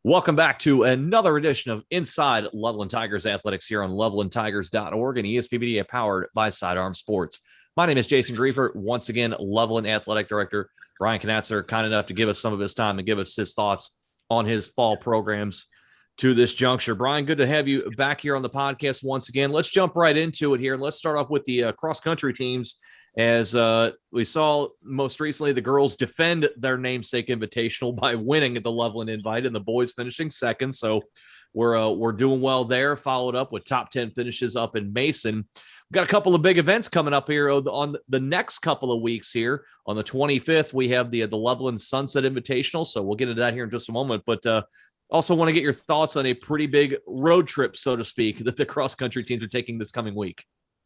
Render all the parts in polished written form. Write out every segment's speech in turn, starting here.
Welcome back to another edition of Inside Loveland Tigers Athletics here on lovelandtigers.org and ESP Media powered by Sidearm Sports. My name is Jason Griefer. Once again, Loveland Athletic Director Brian Conatser, kind enough to give us some of his time and give us his thoughts on his fall programs to this juncture. Brian, good to have you back here on the podcast once again. Let's jump right into it here. And let's start off with the cross-country teams. As we saw most recently, the girls defend their namesake invitational by winning the Loveland invite and the boys finishing second. So we're doing well there, followed up with top 10 finishes up in Mason. We've got a couple of big events coming up here on the next couple of weeks here. On the 25th, we have the Loveland Sunset Invitational. So we'll get into that here in just a moment. But also want to get your thoughts on a pretty big road trip, so to speak, that the cross-country teams are taking this coming week.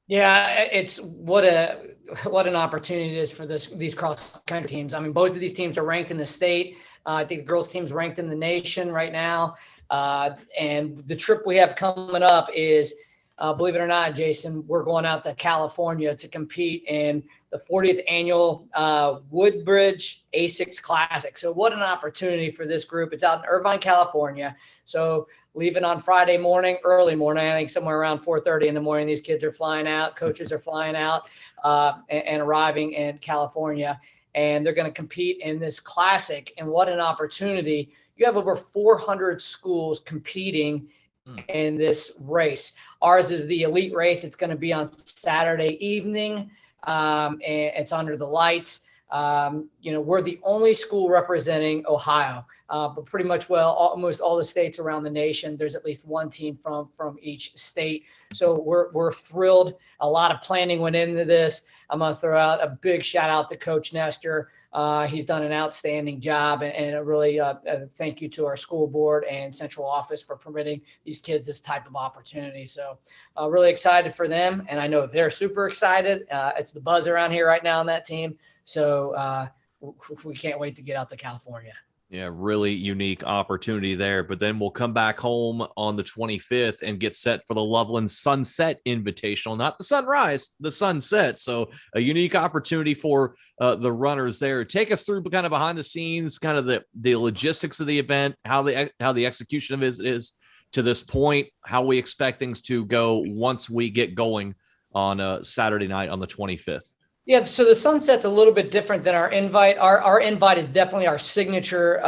Yeah, it's what an opportunity it is for these cross country teams. I mean, both of these teams are ranked in the state. I think the girls' team's ranked in the nation right now. And the trip we have coming up is, believe it or not, Jason, we're going out to California to compete in the 40th annual Woodbridge A6 Classic. So what an opportunity for this group. It's out in Irvine, California. So leaving on Friday morning, early morning, I think somewhere around 4:30 in the morning, these kids are flying out, coaches are flying out and arriving in California, and they're going to compete in this classic. And what an opportunity. You have over 400 schools competing in this race. Ours is the elite race. It's going to be on Saturday evening, and it's under the lights. We're the only school representing Ohio. But pretty much, almost all the states around the nation, there's at least one team from each state. So we're thrilled. A lot of planning went into this. I'm going to throw out a big shout out to Coach Nestor. He's done an outstanding job, and a really thank you to our school board and central office for permitting these kids this type of opportunity. So really excited for them, and I know they're super excited. It's the buzz around here right now on that team. So we can't wait to get out to California. Yeah, really unique opportunity there. But then we'll come back home on the 25th and get set for the Loveland Sunset Invitational, not the sunrise, the sunset. So a unique opportunity for the runners there. Take us through kind of behind the scenes, kind of the logistics of the event, how the execution of it is to this point, how we expect things to go once we get going on Saturday night on the 25th. Yeah, so the Sunset's a little bit different than our invite. Our invite is definitely our signature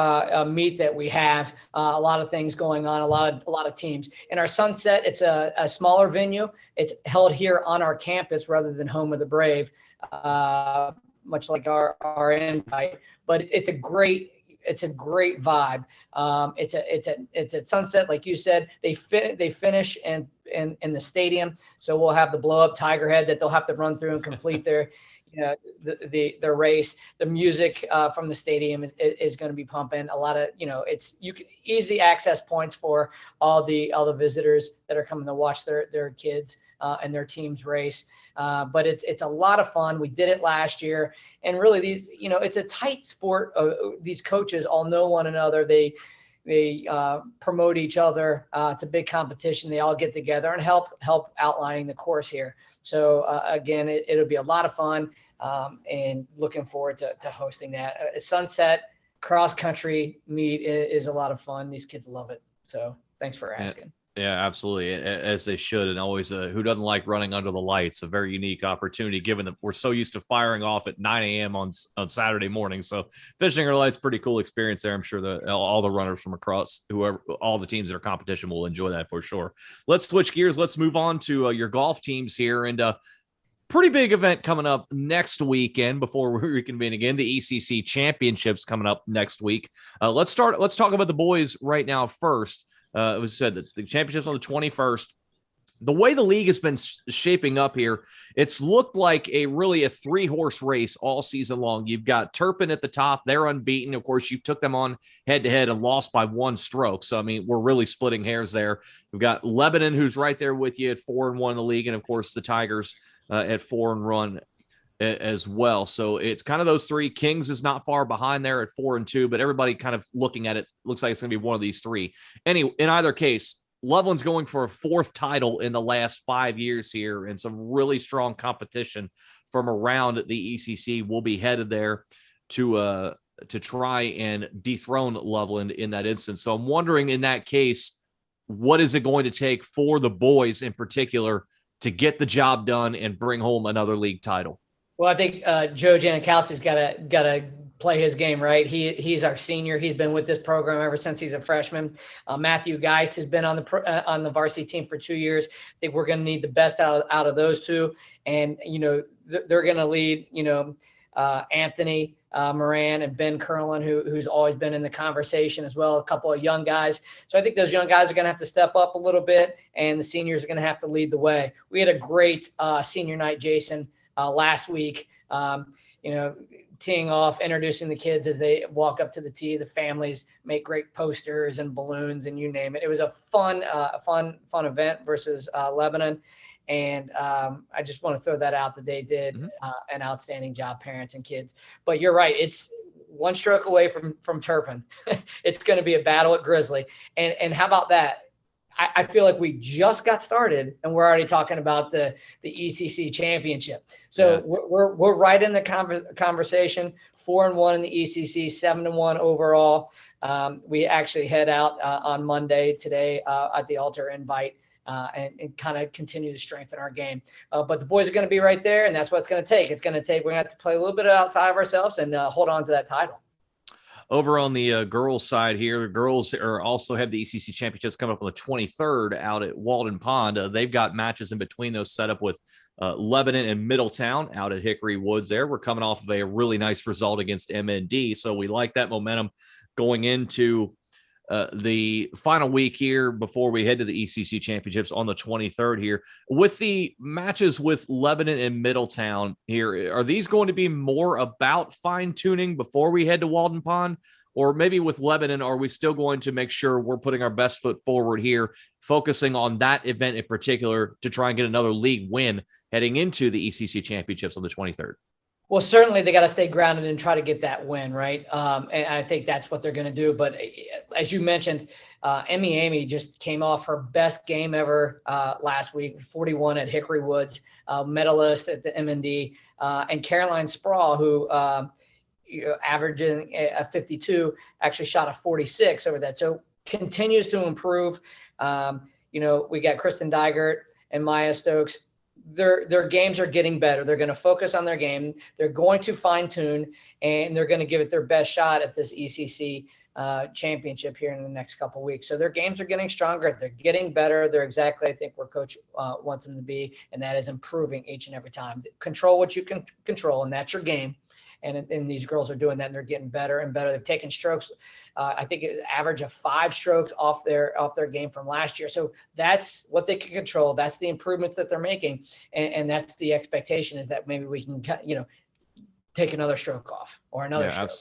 meet that we have. A lot of things going on, a lot of teams. In our Sunset, it's a smaller venue. It's held here on our campus rather than Home of the Brave, much like our invite. But it's a great vibe. It's a Sunset, like you said. They finish in the stadium, so we'll have the blow up tiger head that they'll have to run through and complete their their race. The music from the stadium is going to be pumping. A lot of easy access points for all the visitors that are coming to watch their kids and their teams race. But it's a lot of fun. We did it last year, and really it's a tight sport. These coaches all know one another. They promote each other. It's a big competition. They all get together and help outlining the course here. So again, it'll be a lot of fun, and looking forward to hosting that. A Sunset cross country meet is a lot of fun. These kids love it. So thanks for asking. Yeah, absolutely, as they should. And always, who doesn't like running under the lights? A very unique opportunity, given that we're so used to firing off at 9 a.m. on Saturday morning. So finishing under the lights, pretty cool experience there. I'm sure that all the runners from across all the teams in our competition will enjoy that for sure. Let's switch gears. Let's move on to your golf teams here. And pretty big event coming up next weekend before we reconvene again. The ECC Championships coming up next week. Let's talk about the boys right now first. It was said that the championships on the 21st. The way the league has been shaping up here, it's looked like a 3-horse race all season long. You've got Turpin at the top. They're unbeaten. Of course, you took them on head-to-head and lost by 1 stroke. So, I mean, we're really splitting hairs there. We've got Lebanon, who's right there with you at 4-1 in the league. And, of course, the Tigers at 4-1 as well. So it's kind of those three. Kings is not far behind there at 4-2, but everybody kind of looking at it looks like it's going to be one of these three. Anyway, in either case, Loveland's going for a 4th title in the last 5 years here, and some really strong competition from around the ECC will be headed there to to try and dethrone Loveland in that instance. So I'm wondering, in that case, what is it going to take for the boys in particular to get the job done and bring home another league title? Well, I think Joe Janikowski's got to play his game, right. He's our senior. He's been with this program ever since he's a freshman. Matthew Geist has been on the varsity team for 2 years. I think we're going to need the best out of those two, and they're going to lead. Anthony Moran and Ben Curlin, who's always been in the conversation as well. A couple of young guys. So I think those young guys are going to have to step up a little bit, and the seniors are going to have to lead the way. We had a great senior night, Jason, last week. Teeing off, introducing the kids as they walk up to the tee. The families make great posters and balloons and you name it. It was a fun event versus Lebanon. And I just want to throw that out that they did an outstanding job, parents and kids. But you're right. It's one stroke away from Turpin. It's going to be a battle at Grizzly. And how about that? I feel like we just got started and we're already talking about the ECC championship. So yeah. We're right in the conversation. 4-1 in the ECC, 7-1 overall. We actually head out on Monday today at the Altar Invite and kind of continue to strengthen our game. But the boys are going to be right there, and that's what it's going to take. We're going to have to play a little bit outside of ourselves and hold on to that title. Over on the girls' side here, the girls also have the ECC championships coming up on the 23rd out at Walden Pond. They've got matches in between those set up with Lebanon and Middletown out at Hickory Woods there. We're coming off of a really nice result against MND, so we like that momentum going into the final week here before we head to the ECC championships on the 23rd here. With the matches with Lebanon and Middletown here, are these going to be more about fine tuning before we head to Walden Pond? Or maybe with Lebanon, are we still going to make sure we're putting our best foot forward here, focusing on that event in particular to try and get another league win heading into the ECC championships on the 23rd? Well, certainly they got to stay grounded and try to get that win, right? And I think that's what they're going to do. But as you mentioned, Amy just came off her best game ever last week, 41 at Hickory Woods, medalist at the MND, and Caroline Sproul, who averaging a 52, actually shot a 46 over that. So continues to improve. We got Kristen Dygert and Maya Stokes. Their games are getting better. They're going to focus on their game. They're going to fine tune, and they're going to give it their best shot at this ECC championship here in the next couple of weeks. So their games are getting stronger. They're getting better. They're exactly, I think, where coach wants them to be, and that is improving each and every time. Control what you can control, and that's your game. And these girls are doing that, and they're getting better and better. They've taken strokes. I think it average of 5 strokes off their game from last year. So that's what they can control. That's the improvements that they're making, and that's the expectation, is that maybe we can take another stroke off or another stroke.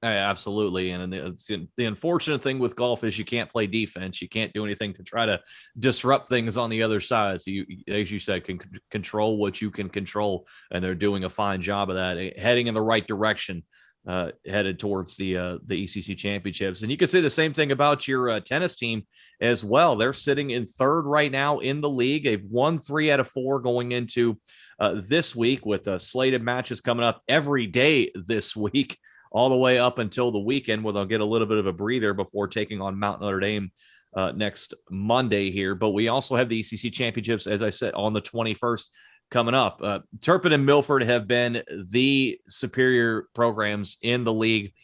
Absolutely. And the unfortunate thing with golf is you can't play defense. You can't do anything to try to disrupt things on the other side. So you, as you said, can control what you can control, and they're doing a fine job of that, heading in the right direction, headed towards the ECC championships. And you can say the same thing about your tennis team as well. They're sitting in 3rd right now in the league. They've won 3 out of 4 going into this week, with slated matches coming up every day this week, all the way up until the weekend, where they'll get a little bit of a breather before taking on Mount Notre Dame next Monday here. But we also have the ECC championships, as I said, on the 21st coming up. Turpin and Milford have been the superior programs in the league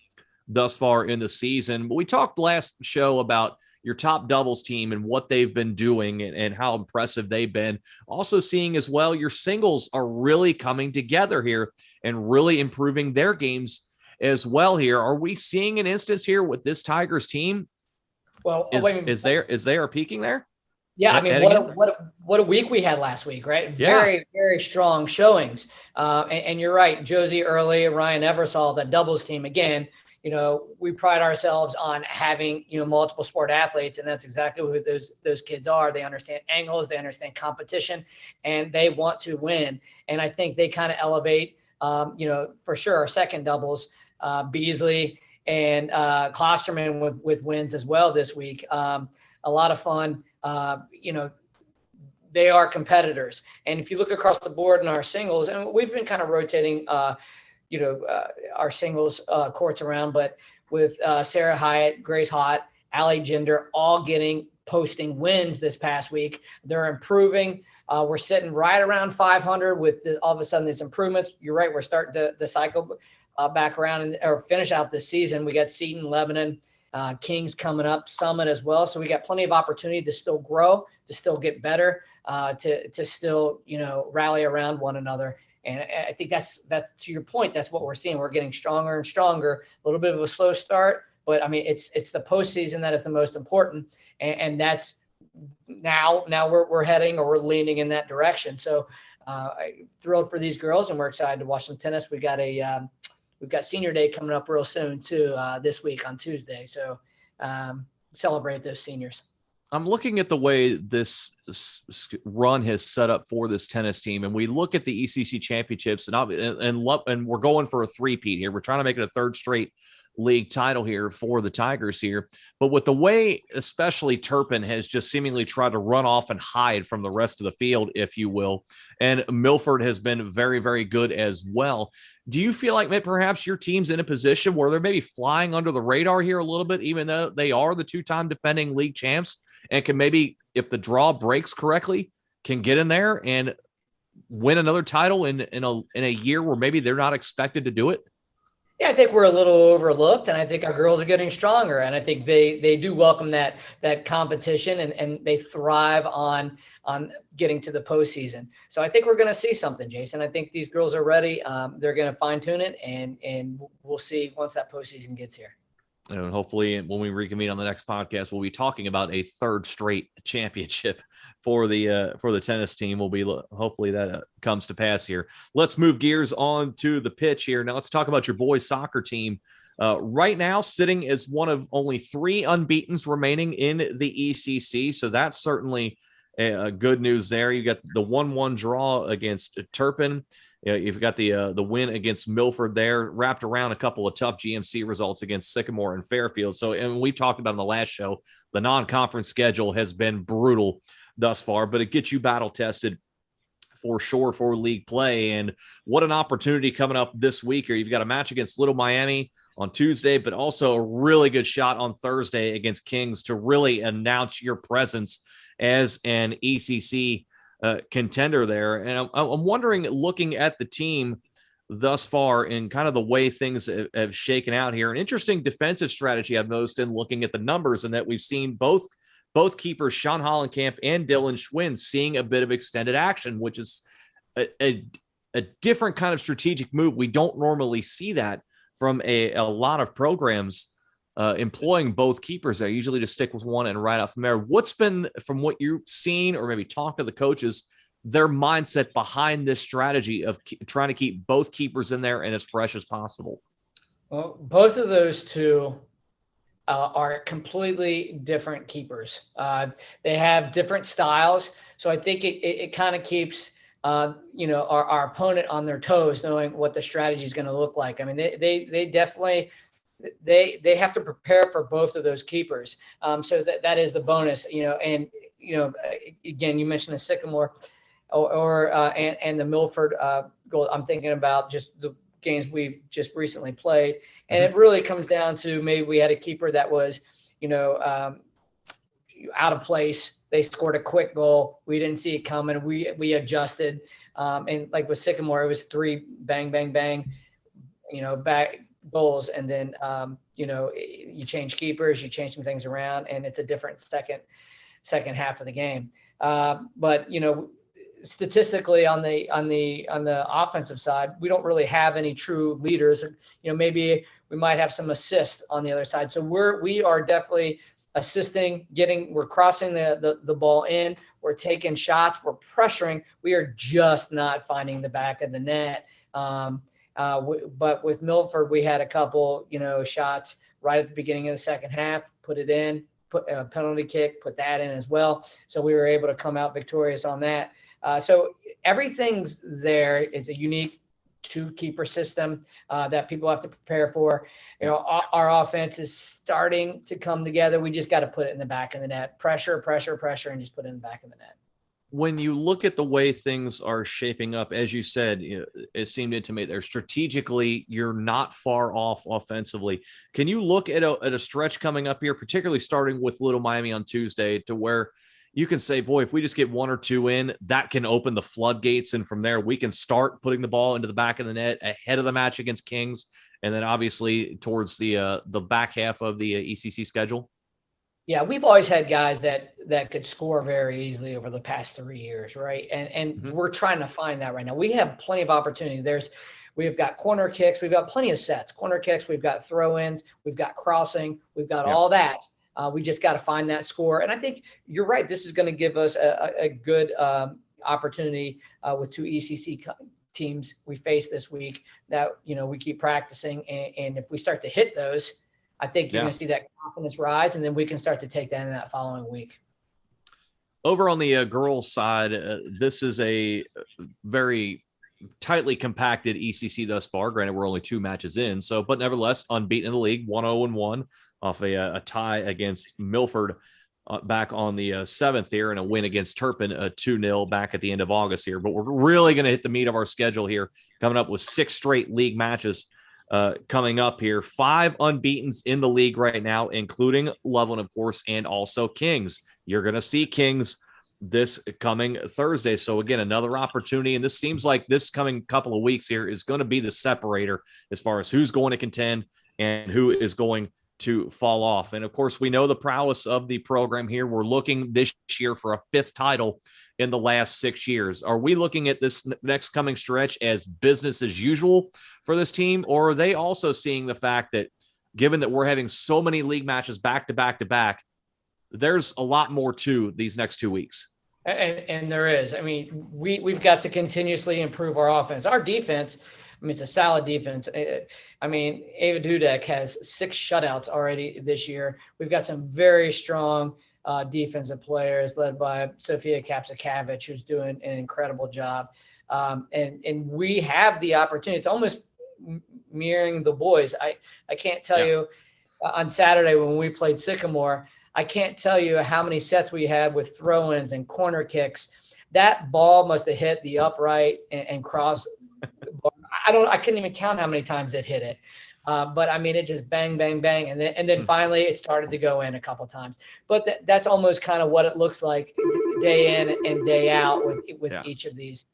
thus far in the season. But we talked last show about your top doubles team and what they've been doing and how impressive they've been. Also seeing as well, your singles are really coming together here and really improving their games as well here. Are we seeing an instance here with this Tigers team? Well, is there a peaking there? Yeah, I mean, what a week we had last week, right? Yeah. Very, very strong showings. And you're right, Josie Early, Ryan Eversole, the doubles team. Again, we pride ourselves on having, multiple sport athletes, and that's exactly who those kids are. They understand angles, they understand competition, and they want to win. And I think they kind of elevate, for sure, our second doubles, Beasley and Klosterman with wins as well this week. A lot of fun. They are competitors. And if you look across the board in our singles, and we've been kind of rotating our singles courts around, but with Sarah Hyatt, Grace Hott, Allie Gender, all posting wins this past week. They're improving. We're sitting right around 500 with all of a sudden these improvements. You're right. We're starting to cycle back around or finish out this season. We got Seton, Lebanon, Kings coming up, Summit as well. So we got plenty of opportunity to still grow, to still get better, to still, rally around one another. And I think that's to your point. That's what we're seeing. We're getting stronger and stronger. A little bit of a slow start, but I mean, it's the postseason that is the most important, and that's now we're heading, or we're leaning in that direction. So I'm thrilled for these girls, and we're excited to watch some tennis. We've got senior day coming up real soon too, this week on Tuesday. So celebrate those seniors. I'm looking at the way this run has set up for this tennis team, and we look at the ECC championships, and we're going for a three-peat here. We're trying to make it a third straight league title here for the Tigers here. But with the way especially Turpin has just seemingly tried to run off and hide from the rest of the field, if you will, and Milford has been very, very good as well. Do you feel like perhaps your team's in a position where they're maybe flying under the radar here a little bit, even though they are the two-time defending league champs, and can maybe, if the draw breaks correctly, can get in there and win another title in a year where maybe they're not expected to do it? Yeah, I think we're a little overlooked, and I think our girls are getting stronger, and I think they do welcome that competition, and they thrive on getting to the postseason. So I think we're going to see something, Jason. I think these girls are ready. They're going to fine tune it, and we'll see once that postseason gets here. And hopefully when we reconvene on the next podcast, we'll be talking about a third straight championship for the tennis team. Hopefully that comes to pass here. Let's move gears on to the pitch here. Now let's talk about your boys soccer team. Right now sitting as one of only 3 unbeatens remaining in the ECC. So that's certainly a good news there. You got the 1-1 draw against Turpin. You've got the win against Milford there, wrapped around a couple of tough GMC results against Sycamore and Fairfield. So, and we talked about in the last show, the non-conference schedule has been brutal thus far, but it gets you battle tested for sure for league play. And what an opportunity coming up this week here. You've got a match against Little Miami on Tuesday, but also a really good shot on Thursday against Kings to really announce your presence as an ECC contender there. And I'm wondering, looking at the team thus far and kind of the way things have shaken out here, an interesting defensive strategy I've noticed in looking at the numbers, and that we've seen both keepers, Sean Hollenkamp and Dylan Schwinn, seeing a bit of extended action, which is a different kind of strategic move. We don't normally see that from a lot of programs employing both keepers there, usually just stick with one and right off from there. What's been, from what you've seen or maybe talked to the coaches, their mindset behind this strategy of trying to keep both keepers in there and as fresh as possible? Well, both of those two are completely different keepers. They have different styles. So I think it kind of keeps, our opponent on their toes, knowing what the strategy is going to look like. I mean, they definitely, they have to prepare for both of those keepers. So that is the bonus, and, again, you mentioned the Sycamore and the Milford goal. I'm thinking about just the games we've just recently played. And it really comes down to, maybe we had a keeper that was, out of place. They scored a quick goal. We didn't see it coming. We adjusted. And like with Sycamore, it was 3 bang, bang, bang, back goals. And then, you change keepers, you change some things around, and it's a different second half of the game. But, statistically on the offensive side, we don't really have any true leaders. Maybe we might have some assists on the other side. So we are definitely assisting, we're crossing the ball in, we're taking shots, we're pressuring. We are just not finding the back of the net. But with Milford, we had a couple, shots right at the beginning of the second half, put it in, put a penalty kick, put that in as well. So we were able to come out victorious on that. So everything's there. It's a unique 2-keeper system that people have to prepare for. Our offense is starting to come together. We just got to put it in the back of the net. Pressure, and just put it in the back of the net. when you look at the way things are shaping up, as you said, it seemed to intimate there strategically, you're not far off offensively. Can you look at a stretch coming up here, particularly starting with Little Miami on Tuesday, to where you can say, boy, if we just get one or two in, that can open the floodgates. And from there, we can start putting the ball into the back of the net ahead of the match against Kings. And then obviously towards the back half of the ECC schedule. Yeah, we've always had guys that could score very easily over the past 3 years, right? And we're trying to find that right now. We have plenty of opportunity. We've got corner kicks, we've got plenty of sets, corner kicks, we've got throw-ins, we've got crossing, we've got all that. We just got to find that score. And I think you're right. This is going to give us a good opportunity with two ECC teams we face this week that, we keep practicing. And if we start to hit those, I think you're going to see that confidence rise, and then we can start to take that in that following week. Over on the girls' side, this is a very tightly compacted ECC thus far. Granted, we're only 2 matches in, but nevertheless, unbeaten in the league, 1-0-1 off a tie against Milford back on the 7th here, and a win against Turpin, 2-0 back at the end of August here. But we're really going to hit the meat of our schedule here, coming up with 6 straight league matches coming up here. 5 unbeatens in the league right now, including Loveland, of course, and also Kings. You're going to see Kings this coming Thursday. So again, another opportunity. And this seems like this coming couple of weeks here is going to be the separator as far as who's going to contend and who is going to fall off. And of course, we know the prowess of the program here. We're looking this year for a 5th title in the last 6 years. Are we looking at this next coming stretch as business as usual for this team? Or are they also seeing the fact that given that we're having so many league matches back to back to back, there's a lot more to these next 2 weeks? And there is. I mean, we've got to continuously improve our offense. Our defense, it's a solid defense. Ava Dudek has 6 shutouts already this year. We've got some very strong defensive players led by Sofia Kapsakavich, who's doing an incredible job. And we have the opportunity. It's almost mirroring the boys. I can't tell you on Saturday when we played Sycamore, I can't tell you how many sets we had with throw-ins and corner kicks. That ball must have hit the upright and cross. I couldn't even count how many times it hit it. But it just bang, bang, bang. And then finally it started to go in a couple times. But that's almost kind of what it looks like day in and day out with each of these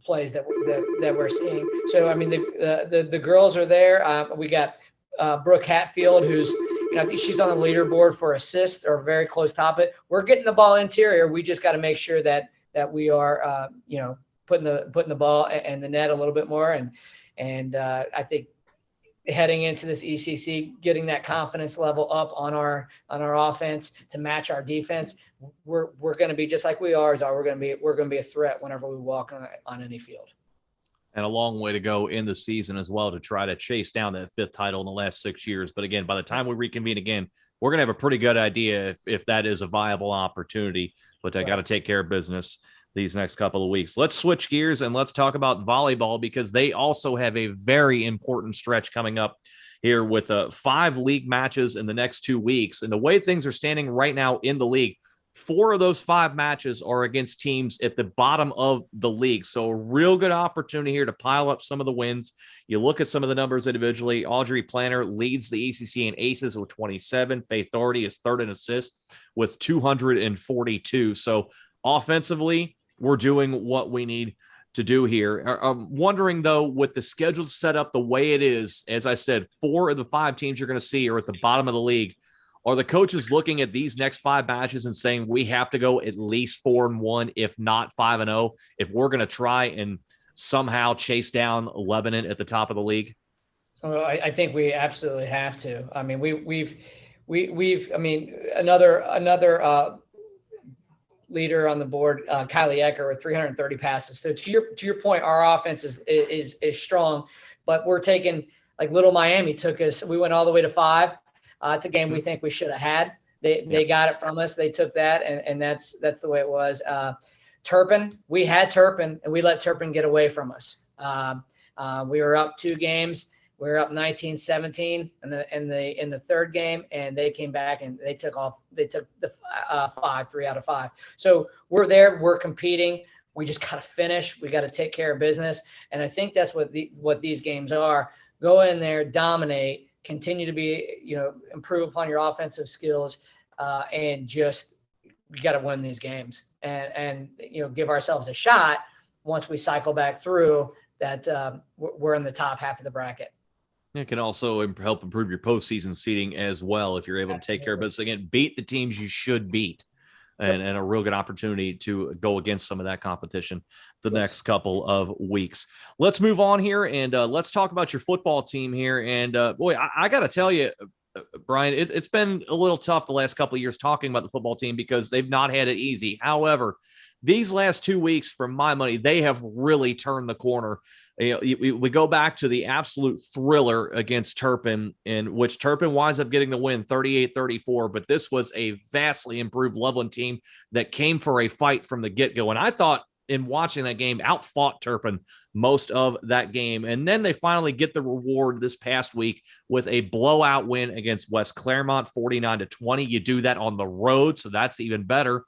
plays that we're seeing. So, the girls are there. We got Brooke Hatfield, who's, I think she's on the leaderboard for assists or very close top it. We're getting the ball interior. We just got to make sure that we are, putting the ball in the net a little bit more. And I think heading into this ECC, getting that confidence level up on our offense to match our defense, we're going to be just like we are. We're going to be a threat whenever we walk on any field. And a long way to go in the season as well to try to chase down that 5th title in the last 6 years. But again, by the time we reconvene again, we're going to have a pretty good idea if that is a viable opportunity. But I got to take care of business these next couple of weeks. Let's switch gears and let's talk about volleyball, because they also have a very important stretch coming up here with 5 league matches in the next 2 weeks. And the way things are standing right now in the league, 4 of those 5 matches are against teams at the bottom of the league. So a real good opportunity here to pile up some of the wins. You look at some of the numbers individually. Audrey Planner leads the ACC in aces with 27. Faith Doherty is 3rd in assists with 242. So offensively, we're doing what we need to do here. I'm wondering, though, with the schedule set up the way it is, as I said, 4 of the 5 teams you're going to see are at the bottom of the league. Are the coaches looking at these next 5 matches and saying we have to go at least 4-1, if not 5-0, if we're going to try and somehow chase down Lebanon at the top of the league? Well, I think we absolutely have to. We've another leader on the board, Kylie Ecker, with 330 passes. So to your point, our offense is strong, but we're taking, like Little Miami took us. We went all the way to 5. It's a game we think we should have had. They got it from us. They took that, and that's the way it was. Turpin, we had Turpin, and we let Turpin get away from us. We were up 2 games. We were up 19-17 in the third game, and they came back and they took the 3 out of 5. So we're there, we're competing. We just got to finish. We got to take care of business. And I think that's what these games are. Go in there, dominate, continue to be, improve upon your offensive skills, and just, we got to win these games and give ourselves a shot once we cycle back through that. We're in the top half of the bracket. It can also help improve your postseason seeding as well if you're able to take care of business. Again, beat the teams you should beat, and a real good opportunity to go against some of that competition the next couple of weeks. Let's move on here, and let's talk about your football team here. And boy, I got to tell you, Brian, it's been a little tough the last couple of years talking about the football team because they've not had it easy. However, these last 2 weeks, for my money, they have really turned the corner. We go back to the absolute thriller against Turpin, in which Turpin winds up getting the win 38-34, but this was a vastly improved Loveland team that came for a fight from the get-go. And I thought, in watching that game, outfought Turpin most of that game. And then they finally get the reward this past week with a blowout win against West Claremont, 49-20. You do that on the road, so that's even better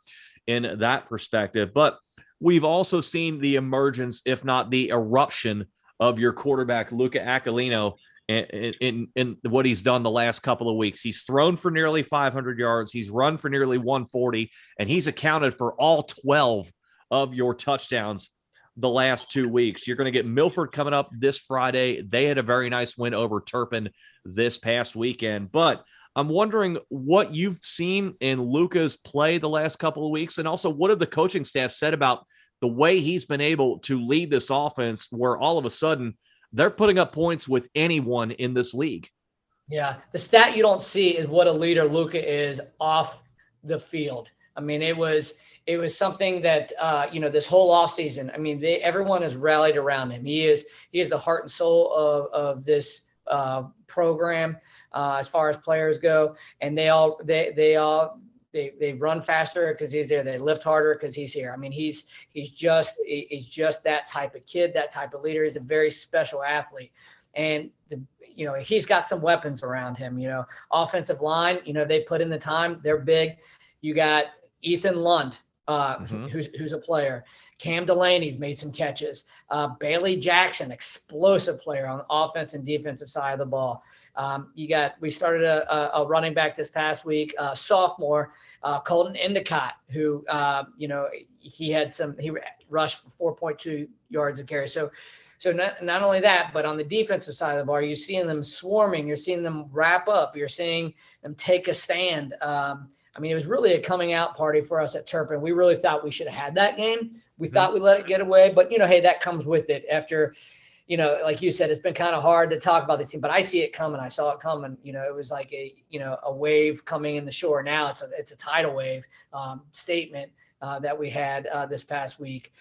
in that perspective. But we've also seen the emergence, if not the eruption, of your quarterback, Luca Aquilino, in what he's done the last couple of weeks. He's thrown for nearly 500 yards. He's run for nearly 140, and he's accounted for all 12 of your touchdowns the last 2 weeks. You're going to get Milford coming up this Friday. They had a very nice win over Turpin this past weekend. But I'm wondering what you've seen in Luca's play the last couple of weeks, and also what have the coaching staff said about the way he's been able to lead this offense where all of a sudden they're putting up points with anyone in this league. Yeah. The stat you don't see is what a leader Luca is off the field. I mean, it was something that, this whole offseason, I mean, everyone has rallied around him. He is the heart and soul of this program as far as players go. And they run faster because he's there. They lift harder because he's here. I mean, he's just that type of kid, that type of leader. He's a very special athlete. And, he's got some weapons around him, offensive line, they put in the time. They're big. You got Ethan Lund, who's a player. Cam Delaney's made some catches. Bailey Jackson, explosive player on the offense and defensive side of the ball. We started a running back this past week, sophomore, Colton Endicott, who, he rushed for 4.2 yards a carry. So not only that, but on the defensive side of the ball, you're seeing them swarming, you're seeing them wrap up, you're seeing them take a stand. It was really a coming out party for us at Turpin. We really thought we should have had that game. We thought we let it get away, but hey, that comes with it after, like you said, it's been kind of hard to talk about this team, but I see it coming. I saw it coming. It was like a wave coming in the shore. Now it's a tidal wave statement that we had this past week.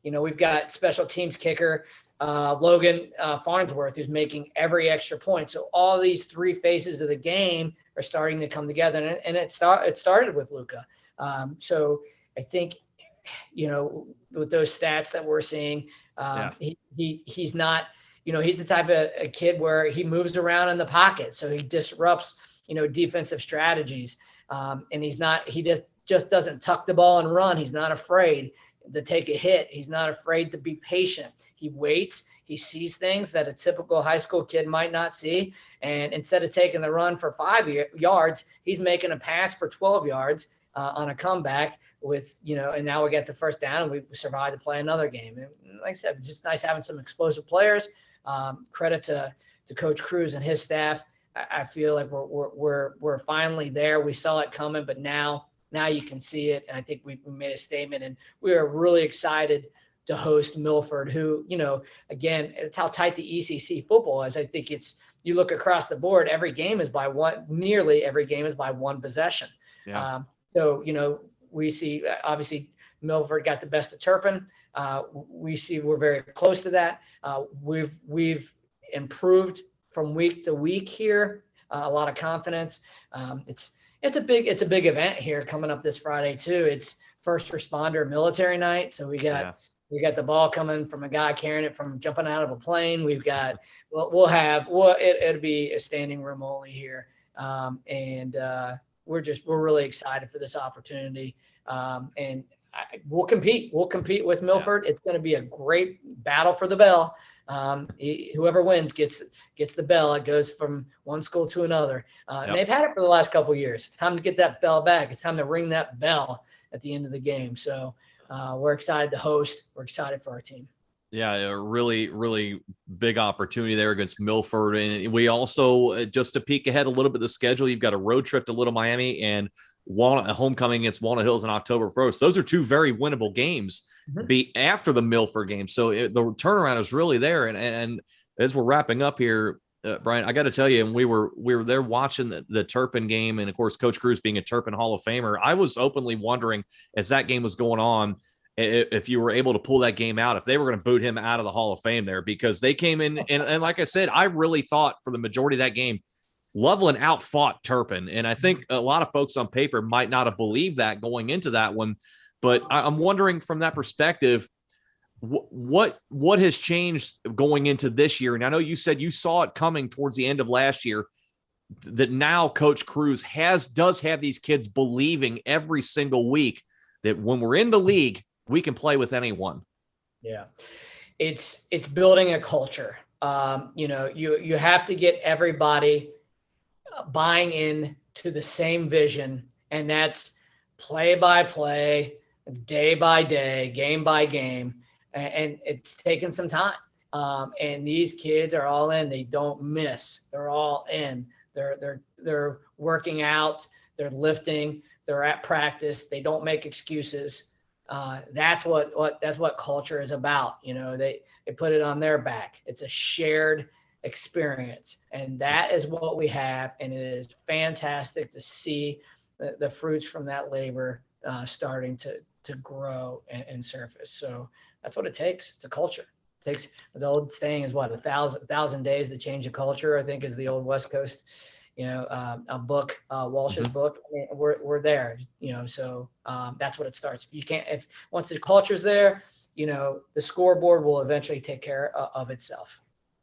We've got special teams kicker Logan Farnsworth, who's making every extra point. So all these three phases of the game are starting to come together, and it started with Luca. So I think, with those stats that we're seeing, he's not, he's the type of a kid where he moves around in the pocket, so he disrupts, defensive strategies, and he just doesn't tuck the ball and run. He's not afraid to take a hit. He's not afraid to be patient. He waits. He sees things that a typical high school kid might not see. And instead of taking the run for 5 yards, he's making a pass for 12 yards on a comeback with, and now we get the first down and we survived to play another game. And like I said, just nice having some explosive players. Credit to Coach Cruz and his staff. I feel like we're finally there. We saw it coming, but now you can see it. And I think we made a statement, and we are really excited to host Milford, who, again, it's how tight the ECC football is. I think you look across the board, nearly every game is by one possession. Yeah. So, we see, obviously Milford got the best of Turpin. We see we're very close to that. We've improved from week to week here. A lot of confidence. It's a big event here coming up this Friday too. It's first responder military night. So we got We got the ball coming from a guy carrying it from jumping out of a plane. We've got, it'll be a standing room only here. We're really excited for this opportunity. We'll compete. We'll compete with Milford. It's going to be a great battle for the bell. Whoever wins gets the bell. It goes from one school to another. And they've had it for the last couple of years. It's time to get that bell back. It's time to ring that bell at the end of the game. So we're excited to host. We're excited for our team. Yeah, a really, really big opportunity there against Milford. And we also, just to peek ahead a little bit of the schedule, you've got a road trip to Little Miami and a homecoming against Walnut Hills on October 1st. Those are two very winnable games after the Milford game. So the turnaround is really there. And as we're wrapping up here, Brian, I got to tell you, and we were there watching the Turpin game. And of course, Coach Cruz being a Turpin Hall of Famer, I was openly wondering as that game was going on, if you were able to pull that game out, if they were going to boot him out of the Hall of Fame there, because they came in. And like I said, I really thought for the majority of that game, Loveland outfought Turpin. And I think a lot of folks on paper might not have believed that going into that one. But I'm wondering from that perspective, what has changed going into this year? And I know you said you saw it coming towards the end of last year, that now Coach Cruz does have these kids believing every single week that when we're in the league, we can play with anyone. Yeah. It's building a culture. You have to get everybody buying in to the same vision, and that's play by play, day by day, game by game. And it's taken some time. And these kids are all in. They don't miss. They're all in. They're working out. They're lifting. They're at practice. They don't make excuses. That's what culture is about. They put it on their back. It's a shared experience, and that is what we have. And it is fantastic to see the fruits from that labor starting to grow and surface. So that's what it takes. It's a culture. It takes, the old saying is what, 1,000 days to change a culture, I think, is the old West Coast, a book, Walsh's book. We're there, so that's what it starts. Once the culture's there, the scoreboard will eventually take care of itself.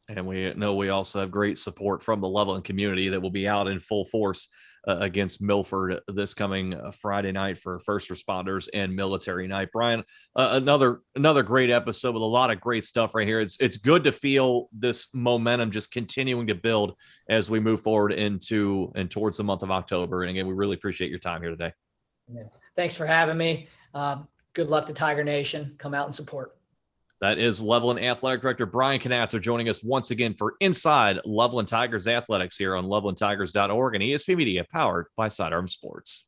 And we know we also have great support from the Loveland community that will be out in full force against Milford this coming Friday night for first responders and military night. Brian, another great episode with a lot of great stuff right here. It's good to feel this momentum just continuing to build as we move forward into and towards the month of October. And again, we really appreciate your time here today. Yeah. Thanks for having me. Good luck to Tiger Nation. Come out and support. That is Loveland Athletic Director Brian Conatser joining us once again for Inside Loveland Tigers Athletics here on lovelandtigers.org and ESP Media, powered by Sidearm Sports.